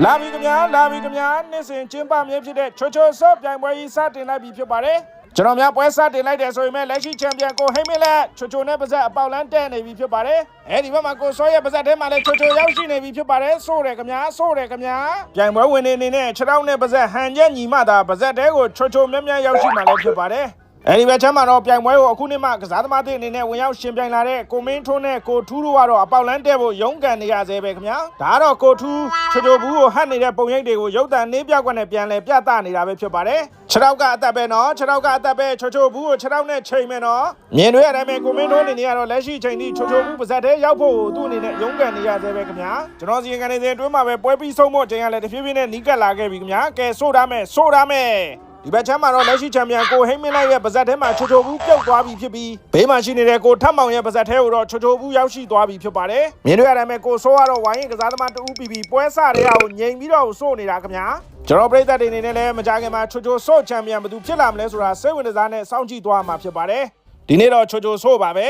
လာပြီခင်ဗျာနေ့စဉ်ကျင်းပမြဲဖြစ်တဲ့ချိုချိုဆော့ပြိုင်ပွဲကြီးစတင်လိုက်ပြီဖြစ်ပါတယ်ကျွန်တော်များပွဲစတင်လိုက်တယ်ဆိုရင်လက်ရှိချန်ပီယံကိုဟိမင်းလက်ချိုချိုနဲ့ပါဇက်အပေါက်လန်းတက်နေပြီဖြစ်ပါတယ်အဲဒီဘက်မှာကိုစောရဲ့ပါဇက်ထဲမှာလည်းချိုချိုရောက်ရှိနေပြီဖြစ်ပါတယ်ဆိုးတယ်ခင်ဗျာပြိုင်ပွဲဝင်နေနေနဲ့ခြေထောက်နဲ့ပါဇက်ဟန်ချက်ညီမသာပါဇက်တဲကိုချိုချိုမြက်မြက်ရောက်ရှိမှလည်းဖြစ်ပါတယ်အဲဒီဘက်ချမ်းမှာတော့ပြိုင်ပွဲကိုအခုနှစ်မှကစားသမားတွေအနေနဲ့ဝင်ရောက်ရှင်ပြိုင်လာတဲ့ကိုမင်းထွန်းနဲ့ကိုထူးတို့ကတော့အပေါက်လန်းတက်ဖို့ရုန်းကန်နေရသေးပဲခင်ဗျာဒါကတော့ကိုထူးချိုချိုဘူးကိုဟတ်နေတဲ့ပုံရိပ်တွေကိုရုပ်သံနှင်းပြကွက်နဲ့ပြန်လဲပြသနေတာပဲဖြစ်ပါတယ်ခြေထောက်ကအသက်ပဲနော်ခြေထောက်ကအသက်ပဲချိုချိုဘူးကိုခြေထောက်နဲ့ချိန်မယ်နော်မြင်တွေ့ရတဲ့အတိုင်းပဲကိုမင်းထွန်းအနေနဲ့ကတော့လက်ရှိချိန်ထိချိုချိုဘူးပါဇက်ထဲရောက်ဖို့သူ့အနေနဲ့ရုန်းကန်နေရသေးပဲခင်ဗျာကျွန်တော်စီရင်ကနေစဉ်အတွင်းမှာပဲပွဲပြီးဆုံးဖို့အချိန်ကလည်းတဖြည်းဖြည်းနဲ့နီးကပ်လာခဲ့ပြီခင်ဗျာကဲဆိုးထားမယ်ဒီဘက်ချမ်းမှာတော့လက်ရှိချန်ပီယံကိုဟိမင်းလိုက်ရဲ့ပါဇက်ထဲမှာချိုချိုဘူးပြုတ်သွားပြီဖြစ်ပြီးဘေးမှာရှိနေတဲ့ကိုထပ်မောင်ရဲ့ပါဇက်ထဲကိုတော့ချိုချိုဘူးရောက်ရှိသွားပြီဖြစ်ပါတယ်မြင်တွေ့ရတဲ့အတိုင်းပဲကိုဆိုးကတော့ဝိုင်းရင်ကစားသမားတူဦးပြီးပွဲစတဲ့ဟာကိုငြိမ်ပြီးတော့စိုးနေတာခင်ဗျာကျွန်တော်ပြည်သက်တွေအနေနဲ့လည်းမကြခင်မှာချိုချိုဆို့ချန်ပီယံဘယ်သူဖြစ်လာမလဲဆိုတာစိတ်ဝင်စားနဲ့စောင့်ကြည့်သွားမှာဖြစ်ပါတယ်ဒီနေ့တော့ချိုချိုဆို့ပါပဲ